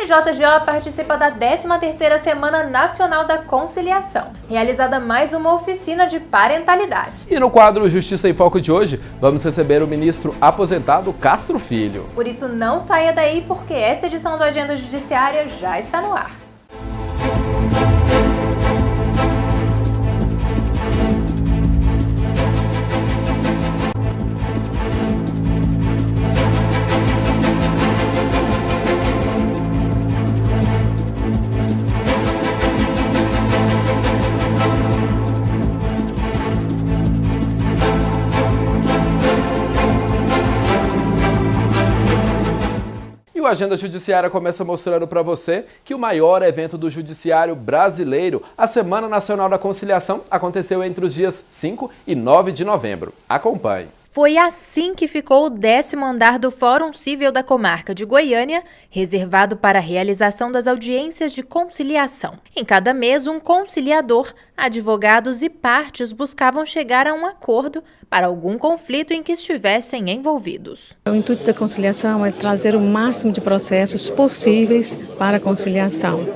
TJGO participa da 13ª Semana Nacional da Conciliação, realizada mais uma oficina de parentalidade. E no quadro Justiça em Foco de hoje, vamos receber o ministro aposentado Castro Filho. Por isso não saia daí, porque essa edição do Agenda Judiciária já está no ar. E o Agenda Judiciária começa mostrando para você que o maior evento do judiciário brasileiro, a Semana Nacional da Conciliação, aconteceu entre os dias 5 e 9 de novembro. Acompanhe. Foi assim que ficou o 10º andar do Fórum Cível da Comarca de Goiânia, reservado para a realização das audiências de conciliação. Em cada mês, um conciliador, advogados e partes buscavam chegar a um acordo para algum conflito em que estivessem envolvidos. O intuito da conciliação é trazer o máximo de processos possíveis para a conciliação,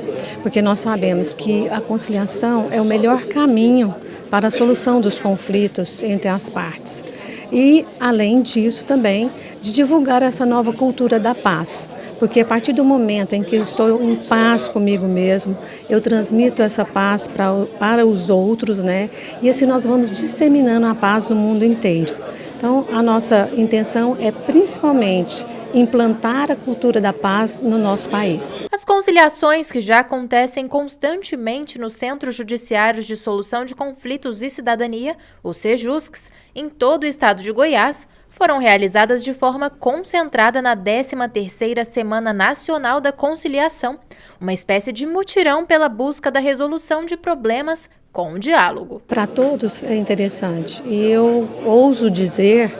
porque nós sabemos que a conciliação é o melhor caminho para a solução dos conflitos entre as partes. E, além disso, também de divulgar essa nova cultura da paz. Porque a partir do momento em que eu estou em paz comigo mesmo, eu transmito essa paz para os outros, né? E assim nós vamos disseminando a paz no mundo inteiro. Então, a nossa intenção é principalmente implantar a cultura da paz no nosso país. As conciliações, que já acontecem constantemente nos Centros Judiciários de Solução de Conflitos e Cidadania, os CEJUSCs, em todo o estado de Goiás, foram realizadas de forma concentrada na 13ª Semana Nacional da Conciliação, uma espécie de mutirão pela busca da resolução de problemas com o diálogo. Para todos é interessante e eu ouso dizer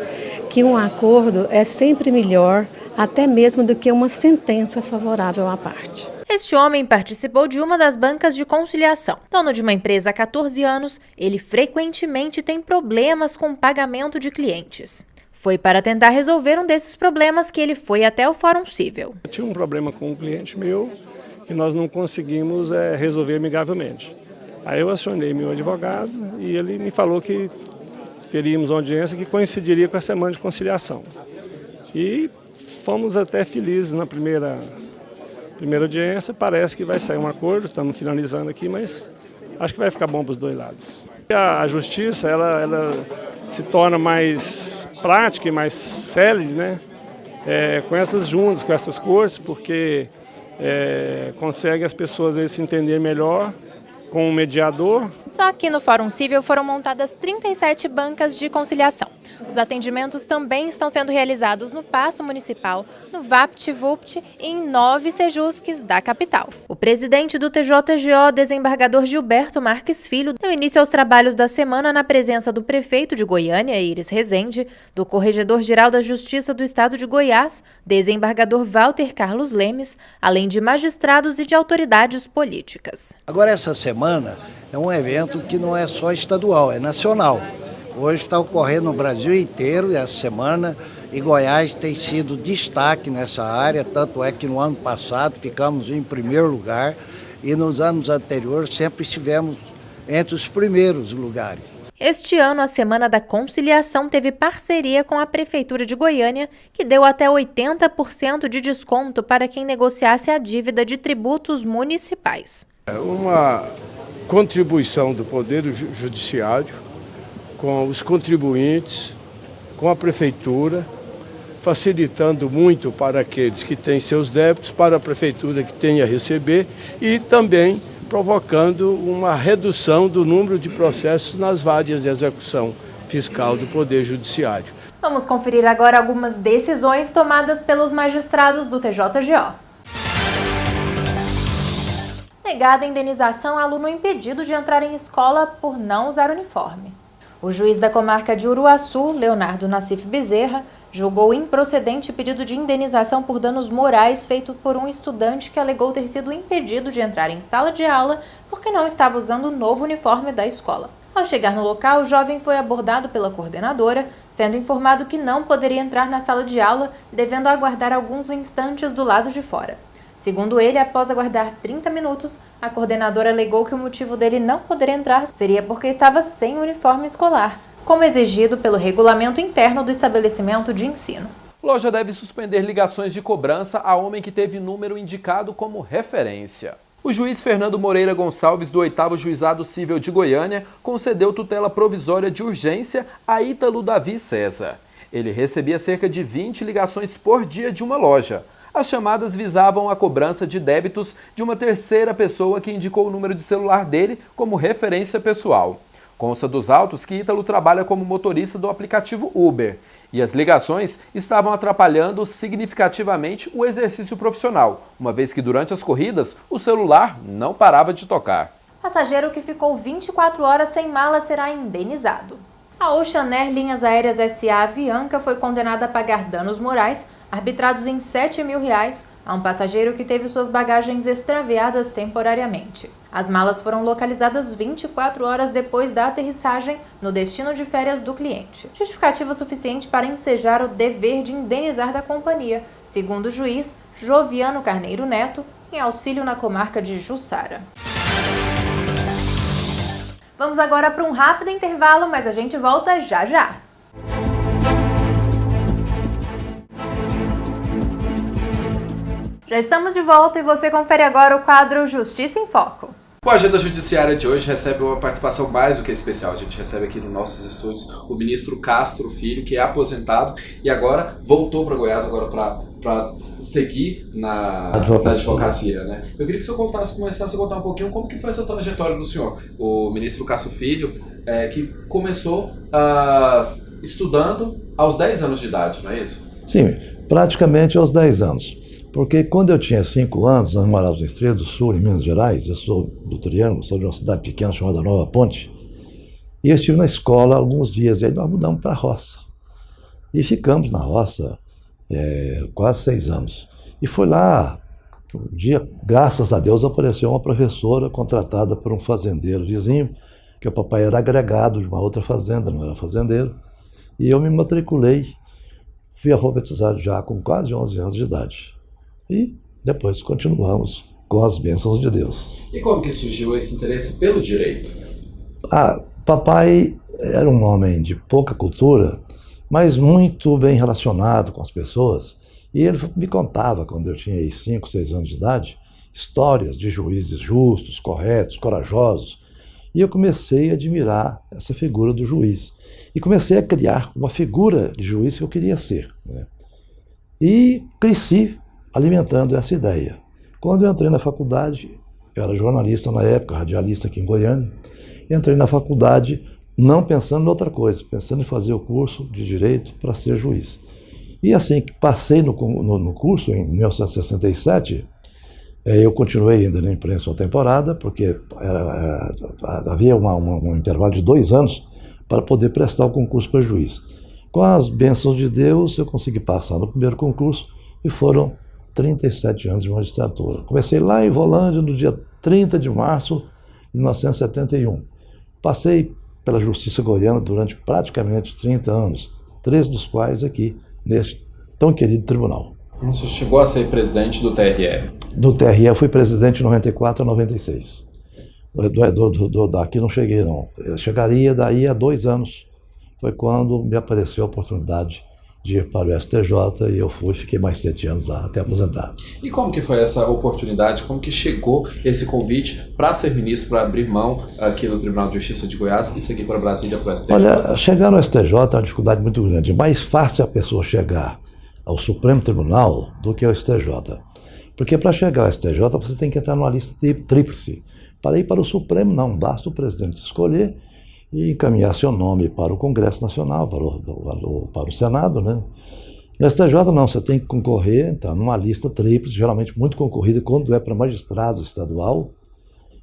que um acordo é sempre melhor, até mesmo do que uma sentença favorável à parte. Este homem participou de uma das bancas de conciliação. Dono de uma empresa há 14 anos, ele frequentemente tem problemas com o pagamento de clientes. Foi para tentar resolver um desses problemas que ele foi até o Fórum Cível. Eu tinha um problema com um cliente meu que nós não conseguimos resolver amigavelmente. Aí eu acionei meu advogado e ele me falou que teríamos uma audiência que coincidiria com a semana de conciliação. E fomos até felizes na primeira audiência, parece que vai sair um acordo, estamos finalizando aqui, mas acho que vai ficar bom para os dois lados. A justiça ela se torna mais prática e mais célere, né? Com essas juntas, com essas cortes, porque consegue as pessoas às vezes, se entender melhor com um mediador. Só aqui no Fórum Cível foram montadas 37 bancas de conciliação. Os atendimentos também estão sendo realizados no Paço Municipal, no VaptVupt e em 9 CEJUSCs da capital. O presidente do TJGO, desembargador Gilberto Marques Filho, deu início aos trabalhos da semana na presença do prefeito de Goiânia, Iris Rezende, do Corregedor-Geral da Justiça do Estado de Goiás, desembargador Walter Carlos Lemes, além de magistrados e de autoridades políticas. Agora, essa semana é um evento que não é só estadual, é nacional. Hoje está ocorrendo no Brasil inteiro essa semana e Goiás tem sido destaque nessa área, tanto é que no ano passado ficamos em primeiro lugar e nos anos anteriores sempre estivemos entre os primeiros lugares. Este ano, a Semana da Conciliação teve parceria com a Prefeitura de Goiânia, que deu até 80% de desconto para quem negociasse a dívida de tributos municipais. Uma contribuição do Poder Judiciário com os contribuintes, com a Prefeitura, facilitando muito para aqueles que têm seus débitos, para a Prefeitura que tem a receber e também provocando uma redução do número de processos nas várias de execução fiscal do Poder Judiciário. Vamos conferir agora algumas decisões tomadas pelos magistrados do TJGO. Negada a indenização a aluno impedido de entrar em escola por não usar uniforme. O juiz da comarca de Uruaçu, Leonardo Nassif Bezerra, julgou improcedente pedido de indenização por danos morais feito por um estudante que alegou ter sido impedido de entrar em sala de aula porque não estava usando o novo uniforme da escola. Ao chegar no local, o jovem foi abordado pela coordenadora, sendo informado que não poderia entrar na sala de aula, devendo aguardar alguns instantes do lado de fora. Segundo ele, após aguardar 30 minutos, a coordenadora alegou que o motivo dele não poder entrar seria porque estava sem uniforme escolar, como exigido pelo regulamento interno do estabelecimento de ensino. Loja deve suspender ligações de cobrança a homem que teve número indicado como referência. O juiz Fernando Moreira Gonçalves, do 8º Juizado Cível de Goiânia, concedeu tutela provisória de urgência a Ítalo Davi César. Ele recebia cerca de 20 ligações por dia de uma loja. As chamadas visavam a cobrança de débitos de uma terceira pessoa que indicou o número de celular dele como referência pessoal. Consta dos autos que Ítalo trabalha como motorista do aplicativo Uber. E as ligações estavam atrapalhando significativamente o exercício profissional, uma vez que durante as corridas o celular não parava de tocar. Passageiro que ficou 24 horas sem mala será indenizado. A Ocean Air Linhas Aéreas S.A. Avianca foi condenada a pagar danos morais, arbitrados em R$ 7.000, a um passageiro que teve suas bagagens extraviadas temporariamente. As malas foram localizadas 24 horas depois da aterrissagem no destino de férias do cliente. Justificativa suficiente para ensejar o dever de indenizar da companhia, segundo o juiz Joviano Carneiro Neto, em auxílio na comarca de Jussara. Vamos agora para um rápido intervalo, mas a gente volta já já. Já estamos de volta e você confere agora o quadro Justiça em Foco. O Agenda Judiciária de hoje recebe uma participação mais do que especial. A gente recebe aqui nos nossos estúdios o ministro Castro Filho, que é aposentado e agora voltou para Goiás agora para seguir na advocacia, né? Eu queria que o senhor começasse a contar um pouquinho como que foi essa trajetória do senhor. O ministro Castro Filho, que começou estudando aos 10 anos de idade, não é isso? Sim, praticamente aos 10 anos. Porque quando eu tinha 5 anos, nós morávamos em Estrela do Sul, em Minas Gerais. Eu sou do Triângulo, sou de uma cidade pequena chamada Nova Ponte. E eu estive na escola alguns dias, e aí nós mudamos para a roça. E ficamos na roça quase 6 anos. E foi lá que um dia, graças a Deus, apareceu uma professora contratada por um fazendeiro vizinho, que o papai era agregado de uma outra fazenda, não era fazendeiro. E eu me matriculei, fui alfabetizado já com quase 11 anos de idade. E depois continuamos com as bênçãos de Deus. E como que surgiu esse interesse pelo direito? Papai era um homem de pouca cultura, mas muito bem relacionado com as pessoas. E ele me contava, quando eu tinha 5, 6 anos de idade, histórias de juízes justos, corretos, corajosos. E eu comecei a admirar essa figura do juiz. E comecei a criar uma figura de juiz que eu queria ser, né? E cresci alimentando essa ideia. Quando eu entrei na faculdade, eu era jornalista na época, radialista aqui em Goiânia, entrei na faculdade não pensando em outra coisa, pensando em fazer o curso de Direito para ser juiz. E assim que passei no curso, em 1967, eu continuei ainda na imprensa uma temporada, porque havia um intervalo de 2 anos para poder prestar o concurso para juiz. Com as bênçãos de Deus, eu consegui passar no primeiro concurso e foram 37 anos de magistratura. Comecei lá em Volândia no dia 30 de março de 1971. Passei pela Justiça Goiana durante praticamente 30 anos, 13 dos quais aqui, neste tão querido tribunal. Você chegou a ser presidente do TRE? Do TRE eu fui presidente de 94 a 96. Daqui não cheguei não. Eu chegaria daí a 2 anos. Foi quando me apareceu a oportunidade de ir para o STJ e eu fiquei mais 7 anos lá, até aposentar. E como que foi essa oportunidade, como que chegou esse convite para ser ministro, para abrir mão aqui no Tribunal de Justiça de Goiás e seguir para Brasília, para o STJ? Olha, chegar no STJ é uma dificuldade muito grande. É mais fácil a pessoa chegar ao Supremo Tribunal do que ao STJ. Porque para chegar ao STJ você tem que entrar numa lista tríplice. Para ir para o Supremo não, basta o presidente escolher e encaminhar seu nome para o Congresso Nacional, para o Senado, né? No STJ não, você tem que concorrer, entrar numa lista tríplice, geralmente muito concorrida quando é para magistrado estadual,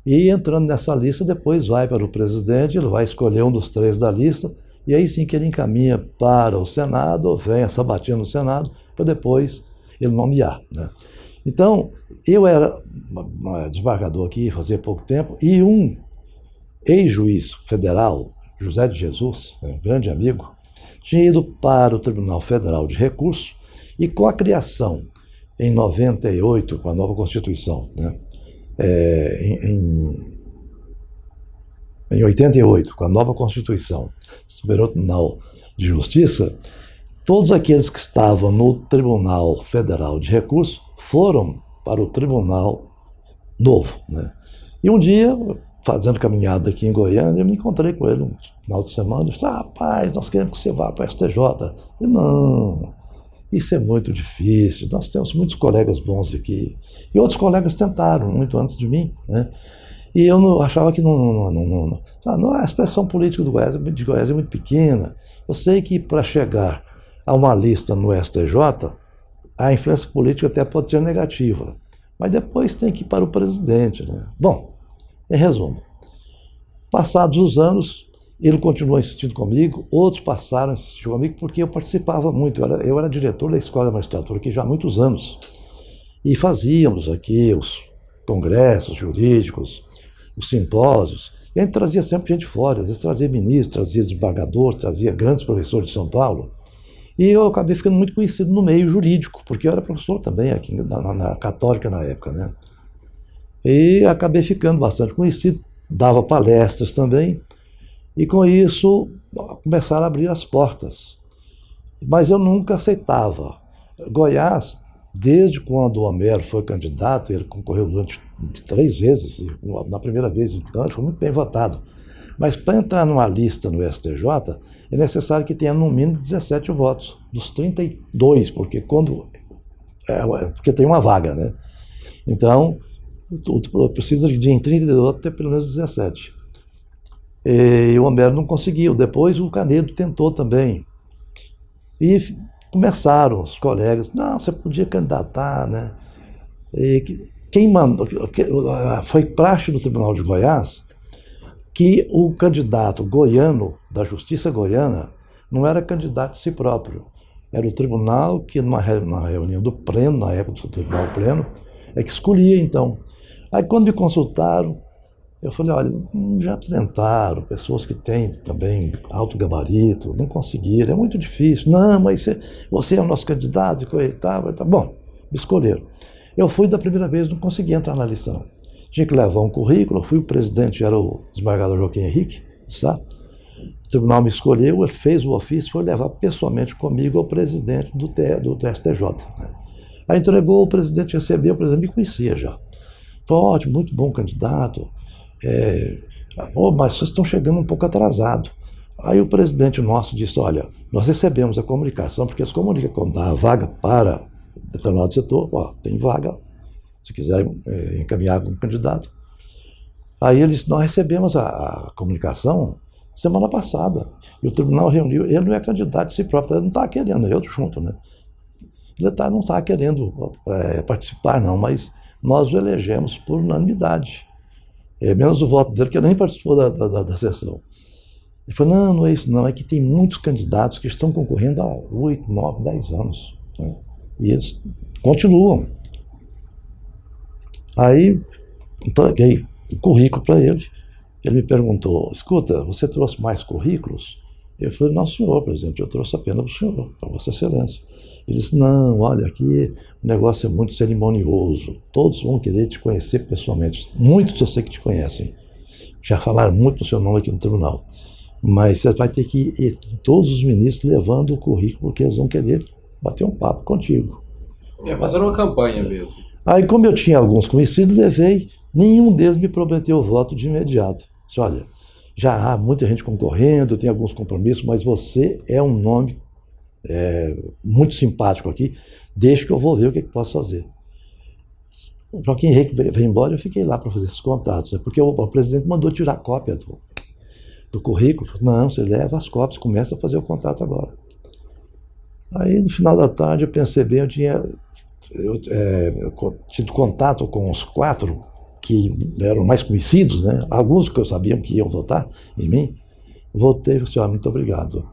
e entrando nessa lista depois vai para o presidente, ele vai escolher um dos 3 da lista, e aí sim que ele encaminha para o Senado, vem a sabatina no Senado, para depois ele nomear, né? Então, eu era desembargador aqui, fazia pouco tempo, e um ex-juiz federal, José de Jesus, um grande amigo, tinha ido para o Tribunal Federal de Recurso e com a criação em 98, com a nova Constituição, né? Em 88, com a nova Constituição, Superior Tribunal de Justiça, todos aqueles que estavam no Tribunal Federal de Recursos foram para o Tribunal Novo, né? E um dia, fazendo caminhada aqui em Goiânia, eu me encontrei com ele no final de semana e disse: rapaz, nós queremos que você vá para o STJ. Eu, não, isso é muito difícil, nós temos muitos colegas bons aqui. E outros colegas tentaram, muito antes de mim, né? E eu não, achava que a expressão política de Goiás é muito pequena. Eu sei que para chegar a uma lista no STJ, a influência política até pode ser negativa, mas depois tem que ir para o presidente, né? Bom, em resumo, passados os anos, ele continuou insistindo comigo, outros passaram a insistir comigo, porque eu participava muito, eu era diretor da Escola de Magistratura aqui já há muitos anos, e fazíamos aqui os congressos jurídicos, os simpósios, e a gente trazia sempre gente fora, às vezes trazia ministro, trazia desembargador, trazia grandes professores de São Paulo, e eu acabei ficando muito conhecido no meio jurídico, porque eu era professor também aqui na Católica na época, né? E acabei ficando bastante conhecido, dava palestras também, e com isso começaram a abrir as portas. Mas eu nunca aceitava. Goiás, desde quando o Homero foi candidato, ele concorreu durante 3 vezes, na primeira vez então ele foi muito bem votado. Mas para entrar numa lista no STJ, é necessário que tenha no mínimo 17 votos, dos 32, porque tem uma vaga, né? Então, precisa de em 32 ter pelo menos 17. E o Homero não conseguiu. Depois o Canedo tentou também. E começaram os colegas, não, você podia candidatar, né? E quem mandou, foi praxe no Tribunal de Goiás que o candidato goiano, da Justiça Goiana, não era candidato de si próprio. Era o tribunal que, numa reunião do Pleno, na época do Tribunal Pleno, é que escolhia, então. Aí, quando me consultaram, eu falei: olha, já tentaram, pessoas que têm também alto gabarito, não conseguiram, é muito difícil. Não, mas você é o nosso candidato, e coisa e tal. Bom, me escolheram. Eu fui da primeira vez, não consegui entrar na lista, não. Tinha que levar um currículo, o presidente era o desembargador Joaquim Henrique, sabe? O tribunal me escolheu, ele fez o ofício, foi levar pessoalmente comigo ao presidente do STJ. Né? Aí entregou, o presidente recebeu, o presidente me conhecia já. Falou: ótimo, muito bom candidato, mas vocês estão chegando um pouco atrasado. Aí o presidente nosso disse: olha, nós recebemos a comunicação, porque eles comunicam quando dá a vaga para determinado setor, tem vaga, se quiserem encaminhar como candidato. Aí ele disse: nós recebemos a comunicação semana passada, e o tribunal reuniu, ele não é candidato de si próprio, ele não está querendo, eu junto, né? Ele não está querendo participar, não, mas nós o elegemos por unanimidade. Menos o voto dele, que nem participou da sessão. Ele falou: não é isso não, é que tem muitos candidatos que estão concorrendo há 8, 9, 10 anos. Né? E eles continuam. Aí, entreguei o currículo para ele. Ele me perguntou: escuta, você trouxe mais currículos? Eu falei: não, senhor presidente, eu trouxe apenas para o senhor, para Vossa Excelência. Ele disse: não, olha, aqui o negócio é muito cerimonioso, todos vão querer te conhecer pessoalmente, muitos eu sei que te conhecem, já falaram muito no seu nome aqui no tribunal, mas você vai ter que ir todos os ministros levando o currículo, porque eles vão querer bater um papo contigo. Fazer uma campanha mesmo. Aí, como eu tinha alguns conhecidos, levei, nenhum deles me prometeu o voto de imediato. Disse: olha, já há muita gente concorrendo, tem alguns compromissos, mas você é um nome muito simpático aqui, deixa que eu vou ver o que posso fazer. O Joaquim Henrique veio embora, eu fiquei lá para fazer esses contatos, né? Porque o presidente mandou tirar cópia do currículo. Não, você leva as cópias, começa a fazer o contato agora. Aí, no final da tarde, eu pensei bem, eu tinha tido contato com os 4 que eram mais conhecidos, né? Alguns que eu sabia que iam votar em mim. Votei e falei: senhor, muito obrigado.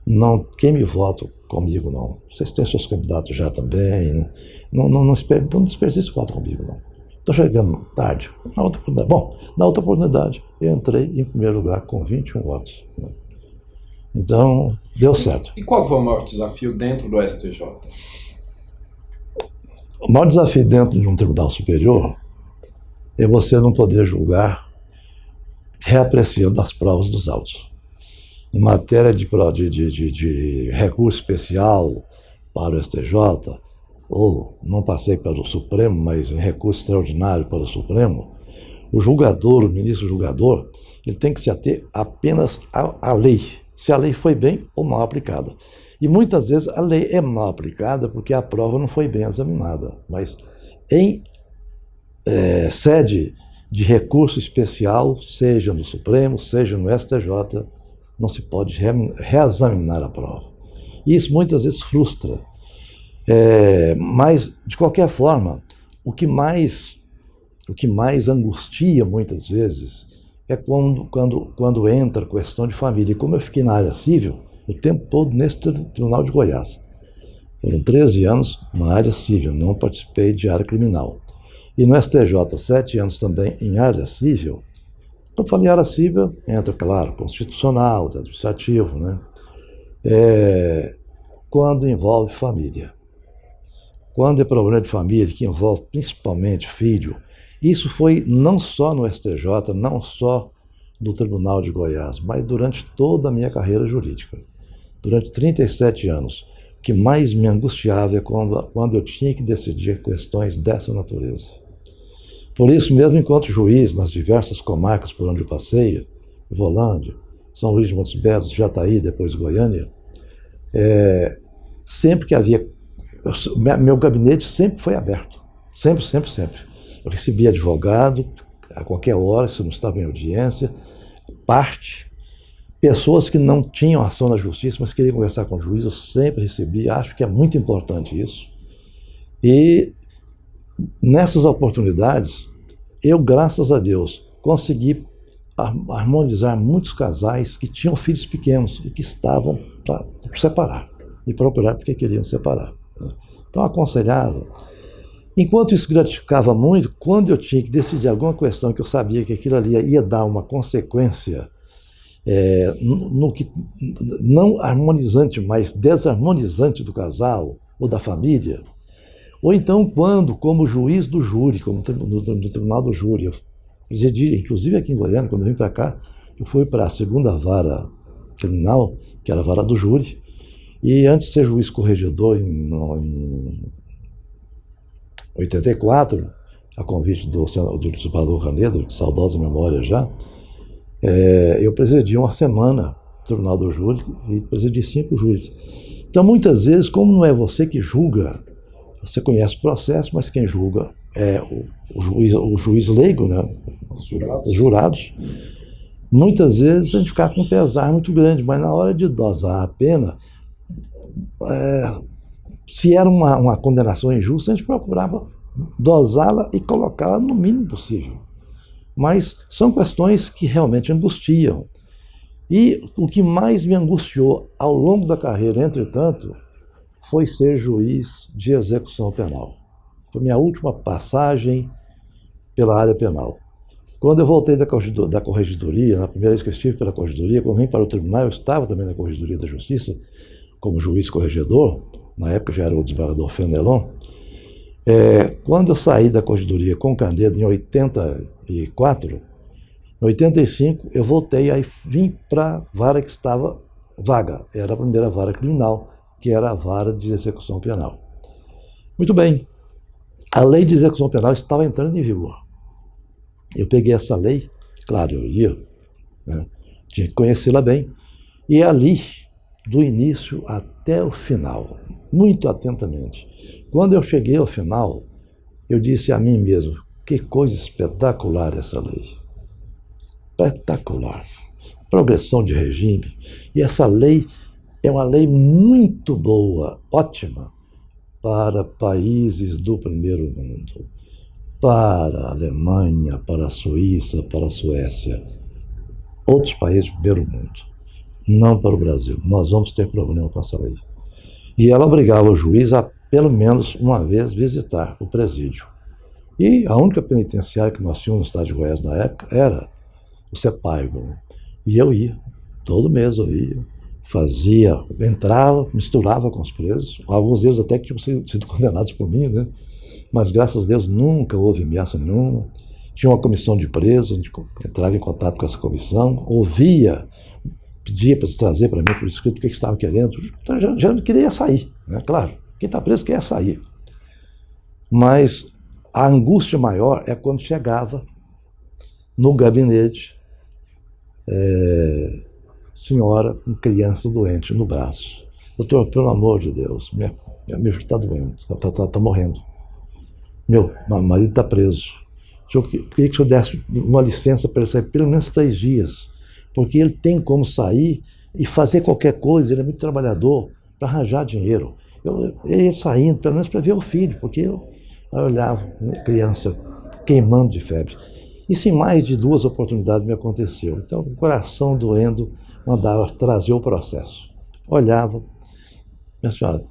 Não, quem me vota comigo, não. Vocês têm seus candidatos já também. Não desperdice voto comigo, não. Estou chegando tarde. Na outra oportunidade, eu entrei em primeiro lugar com 21 votos. Né? Então, deu certo. E qual foi o maior desafio dentro do STJ? O maior desafio dentro de um tribunal superior é você não poder julgar reapreciando as provas dos autos. Em matéria de recurso especial para o STJ, ou não passei para o Supremo, mas em recurso extraordinário para o Supremo, o julgador, o ministro julgador, ele tem que se ater apenas à lei, se a lei foi bem ou mal aplicada. E muitas vezes a lei é mal aplicada porque a prova não foi bem examinada, mas em sede de recurso especial, seja no Supremo, seja no STJ, não se pode reexaminar a prova. E isso muitas vezes frustra. Mas, de qualquer forma, o que mais angustia muitas vezes é quando entra a questão de família. E como eu fiquei na área civil o tempo todo nesse Tribunal de Goiás, foram 13 anos na área civil, não participei de área criminal. E no STJ, 7 anos também em área civil. Quando falo em área civil, entra, claro, constitucional, administrativo, né? Quando envolve família. Quando é problema de família, que envolve principalmente filho, isso foi não só no STJ, não só no Tribunal de Goiás, mas durante toda a minha carreira jurídica. Durante 37 anos, o que mais me angustiava é quando eu tinha que decidir questões dessa natureza. Por isso, mesmo enquanto juiz nas diversas comarcas por onde eu passei, Volândia, São Luís de Montes Belos, Jataí, depois Goiânia, sempre que havia... Meu gabinete sempre foi aberto, sempre. Eu recebia advogado a qualquer hora, se eu não estava em audiência, pessoas que não tinham ação na justiça, mas queriam conversar com o juiz, eu sempre recebi, acho que é muito importante isso. E nessas oportunidades, eu, graças a Deus, consegui harmonizar muitos casais que tinham filhos pequenos e que estavam para separar, e procurar porque queriam separar. Então, aconselhava. Enquanto isso gratificava muito, quando eu tinha que decidir alguma questão que eu sabia que aquilo ali ia dar uma consequência não harmonizante, mas desarmonizante do casal ou da família, ou então quando, como juiz do júri, como no Tribunal do Júri, eu presidi, inclusive aqui em Goiânia, quando eu vim para cá, eu fui para a segunda vara criminal, que era a vara do júri, e antes de ser juiz corregedor em 84, a convite do desembargador Canedo, de saudosa memória já, eu presidi uma semana no Tribunal do Júri e presidi 5 júris. Então, muitas vezes, como não é você que julga, você conhece o processo, mas quem julga é o juiz leigo, né? Os jurados. Muitas vezes a gente fica com um pesar muito grande, mas na hora de dosar a pena, se era uma condenação injusta, a gente procurava dosá-la e colocá-la no mínimo possível. Mas são questões que realmente angustiam. E o que mais me angustiou ao longo da carreira, entretanto, foi ser juiz de execução penal. Foi minha última passagem pela área penal. Quando eu voltei da corregedoria, na primeira vez que eu estive pela corregedoria, quando vim para o tribunal, eu estava também na corregedoria da justiça, como juiz corregedor, na época já era o desembargador Fenelon. Quando eu saí da corregedoria com Canedo em 84, em 85 eu voltei, aí vim para a vara que estava vaga, era a primeira vara criminal, que era a vara de execução penal. Muito bem, a lei de execução penal estava entrando em vigor. Eu peguei essa lei, claro, eu ia, né, tinha que conhecê-la bem, e ali, do início até o final, muito atentamente. Quando eu cheguei ao final, eu disse a mim mesmo, que coisa espetacular essa lei. Espetacular. Progressão de regime. E essa lei é uma lei muito boa, ótima, para países do primeiro mundo. Para a Alemanha, para a Suíça, para a Suécia. Outros países do primeiro mundo. Não para o Brasil. Nós vamos ter problema com essa lei. E ela obrigava o juiz a, pelo menos uma vez, visitar o presídio. E a única penitenciária que nós tínhamos no estado de Goiás na época era o CEPAIGO. Né? E eu ia, todo mês eu ia, entrava, misturava com os presos. Alguns deles até que tinham sido condenados por mim, né? mas graças a Deus nunca houve ameaça nenhuma. Tinha uma comissão de presos, a gente entrava em contato com essa comissão, ouvia, pedia para se trazer para mim por escrito o que estava querendo. Então, já não queria sair, né? Claro, quem está preso quer sair. Mas a angústia maior é quando chegava no gabinete senhora com criança doente no braço. Doutor, pelo amor de Deus, minha filha está doente, está morrendo. Meu marido está preso. Eu queria que o senhor desse uma licença para ele sair pelo menos 3 dias, porque ele tem como sair e fazer qualquer coisa, ele é muito trabalhador, para arranjar dinheiro. Eu ia saindo, pelo menos para ver o filho, porque eu olhava, né, criança queimando de febre. Isso em mais de 2 oportunidades me aconteceu. Então, o coração doendo, mandava trazer o processo. Olhava, minha senhora,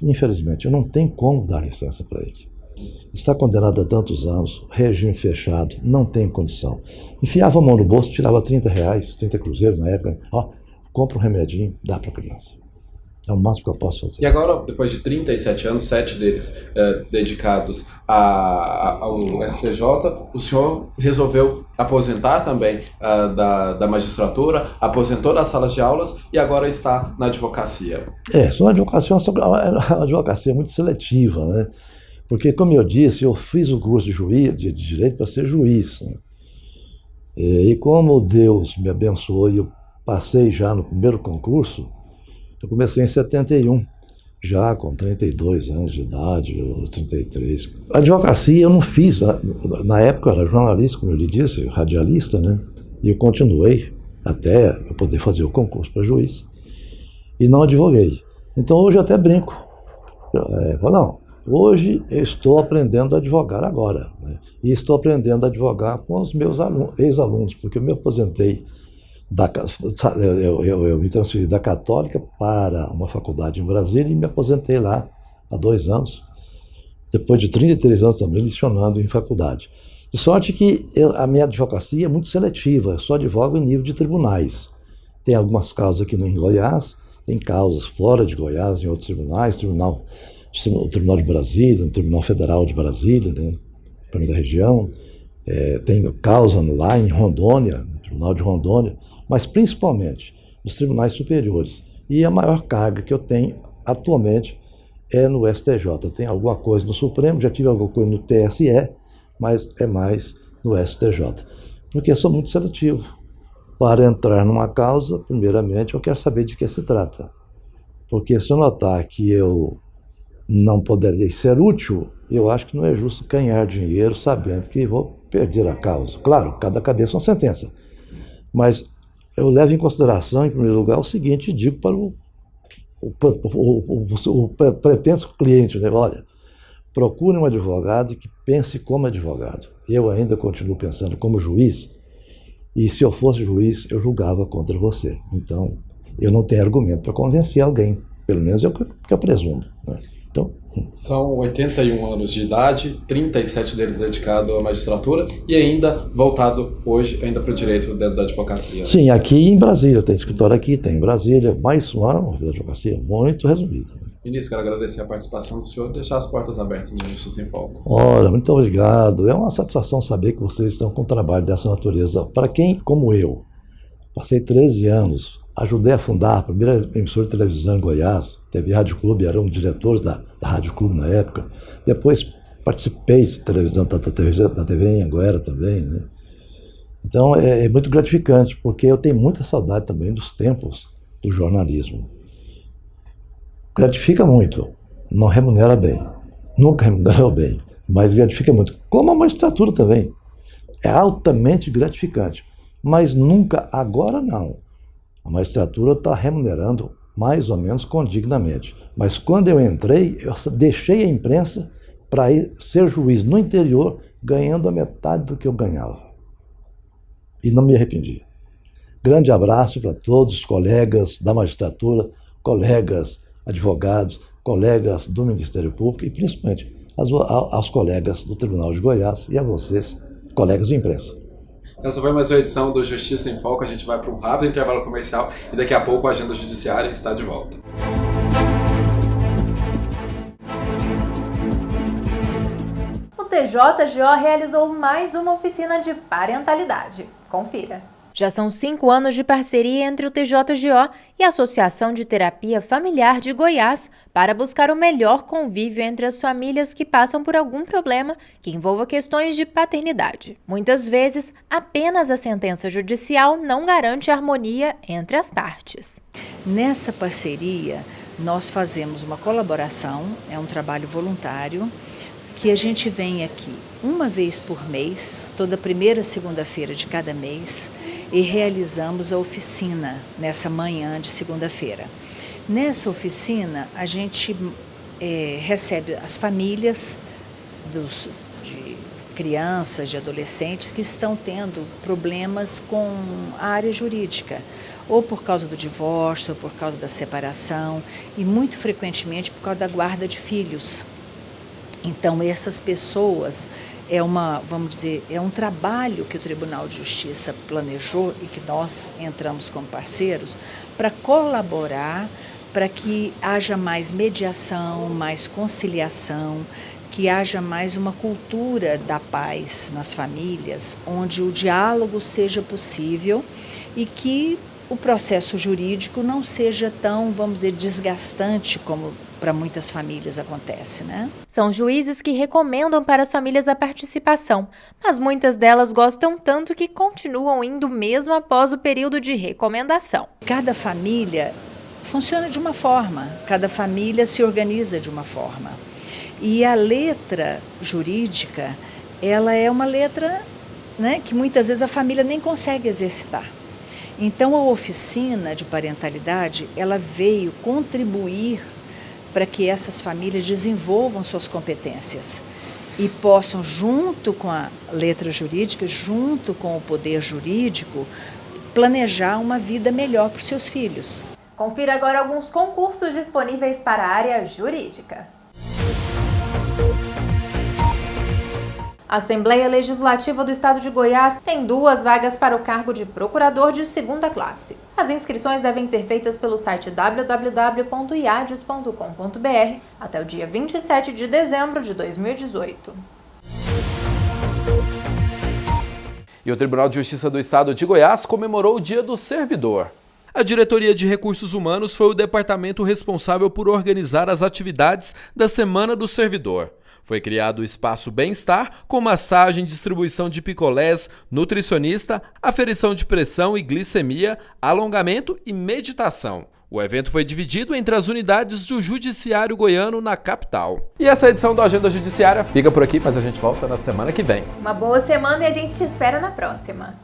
infelizmente, eu não tenho como dar licença para ele. Está condenado a tantos anos, regime fechado, não tem condição. Enfiava a mão no bolso, tirava R$30, 30 cruzeiros na época. Ó, compra um remedinho, dá para a criança. É o máximo que eu posso fazer. E agora, depois de 37 anos, 7 deles dedicados ao STJ, o senhor resolveu aposentar também da magistratura, aposentou das salas de aulas e agora está na advocacia. Só na advocacia, uma advocacia muito seletiva, né? Porque, como eu disse, eu fiz o curso de direito para ser juiz, né? E como Deus me abençoou e eu passei já no primeiro concurso, eu comecei em 71, já com 32 anos de idade, ou 33. A advocacia eu não fiz, na época eu era jornalista, como eu lhe disse, radialista, né? E eu continuei até eu poder fazer o concurso para juiz. E não advoguei. Então hoje eu até brinco. Não, hoje eu estou aprendendo a advogar agora, né? E estou aprendendo a advogar com os meus ex-alunos, porque eu me aposentei, eu me transferi da Católica para uma faculdade em Brasília e me aposentei lá há 2 anos, depois de 33 anos também lecionando em faculdade. De sorte que a minha advocacia é muito seletiva, eu só advogo em nível de tribunais. Tem algumas causas aqui em Goiás, tem causas fora de Goiás, em outros tribunais, o Tribunal de Brasília, o Tribunal Federal de Brasília, né, para mim da região, tem causa lá em Rondônia, no Tribunal de Rondônia, mas principalmente nos tribunais superiores. E a maior carga que eu tenho atualmente é no STJ. Tem alguma coisa no Supremo, já tive alguma coisa no TSE, mas é mais no STJ. Porque eu sou muito seletivo. Para entrar numa causa, primeiramente, eu quero saber de que se trata. Porque se eu notar que eu não poderia ser útil, eu acho que não é justo ganhar dinheiro sabendo que vou perder a causa. Claro, cada cabeça é uma sentença. Mas eu levo em consideração, em primeiro lugar, o seguinte, e digo para o pretenso cliente, né? Olha, procure um advogado que pense como advogado. Eu ainda continuo pensando como juiz, e se eu fosse juiz, eu julgava contra você. Então, eu não tenho argumento para convencer alguém, pelo menos é o que eu presumo, né? Então, são 81 anos de idade, 37 deles dedicados à magistratura e ainda voltado hoje ainda para o direito dentro da advocacia. Sim, aqui em Brasília, tem escritório aqui, tem em Brasília, mais uma advocacia muito resumida. Ministro, quero agradecer a participação do senhor e deixar as portas abertas do Justiça em Foco. Ora, muito obrigado. É uma satisfação saber que vocês estão com um trabalho dessa natureza. Para quem, como eu, passei 13 anos, ajudei a fundar a primeira emissora de televisão em Goiás, TV Rádio Clube, era um dos diretores da Rádio Clube na época. Depois participei de televisão, da TV em Anguera também, né? Então é muito gratificante, porque eu tenho muita saudade também dos tempos do jornalismo. Gratifica muito, não remunera bem, nunca remunerou bem, mas gratifica muito. Como a magistratura também, é altamente gratificante, mas nunca, agora não. A magistratura está remunerando mais ou menos condignamente. Mas quando eu entrei, eu deixei a imprensa para ir ser juiz no interior, ganhando a metade do que eu ganhava. E não me arrependi. Grande abraço para todos os colegas da magistratura, colegas advogados, colegas do Ministério Público e principalmente aos colegas do Tribunal de Goiás e a vocês, colegas de imprensa. Essa foi mais uma edição do Justiça em Foco. A gente vai para um rápido intervalo comercial e daqui a pouco a Agenda Judiciária está de volta. TJGO realizou mais uma oficina de parentalidade. Confira. Já são 5 anos de parceria entre o TJGO e a Associação de Terapia Familiar de Goiás para buscar o melhor convívio entre as famílias que passam por algum problema que envolva questões de paternidade. Muitas vezes, apenas a sentença judicial não garante harmonia entre as partes. Nessa parceria, nós fazemos uma colaboração, é um trabalho voluntário, que a gente vem aqui uma vez por mês, toda primeira segunda-feira de cada mês, e realizamos a oficina nessa manhã de segunda-feira. Nessa oficina, a gente recebe as famílias de crianças, de adolescentes que estão tendo problemas com a área jurídica, ou por causa do divórcio, ou por causa da separação, e muito frequentemente por causa da guarda de filhos. Então, essas pessoas, é um trabalho que o Tribunal de Justiça planejou e que nós entramos como parceiros para colaborar, para que haja mais mediação, mais conciliação, que haja mais uma cultura da paz nas famílias, onde o diálogo seja possível e que o processo jurídico não seja tão, desgastante como para muitas famílias acontece, né? São juízes que recomendam para as famílias a participação, mas muitas delas gostam tanto que continuam indo mesmo após o período de recomendação. Cada família funciona de uma forma, cada família se organiza de uma forma. E a letra jurídica, ela é uma letra, né, que muitas vezes a família nem consegue exercitar. Então, a oficina de parentalidade, ela veio contribuir para que essas famílias desenvolvam suas competências e possam, junto com a letra jurídica, junto com o poder jurídico, planejar uma vida melhor para os seus filhos. Confira agora alguns concursos disponíveis para a área jurídica. A Assembleia Legislativa do Estado de Goiás tem 2 vagas para o cargo de procurador de 2ª classe. As inscrições devem ser feitas pelo site www.iades.com.br até o dia 27 de dezembro de 2018. E o Tribunal de Justiça do Estado de Goiás comemorou o Dia do Servidor. A Diretoria de Recursos Humanos foi o departamento responsável por organizar as atividades da Semana do Servidor. Foi criado o Espaço Bem-Estar, com massagem, distribuição de picolés, nutricionista, aferição de pressão e glicemia, alongamento e meditação. O evento foi dividido entre as unidades do Judiciário Goiano na capital. E essa edição do Agenda Judiciária fica por aqui, mas a gente volta na semana que vem. Uma boa semana e a gente te espera na próxima.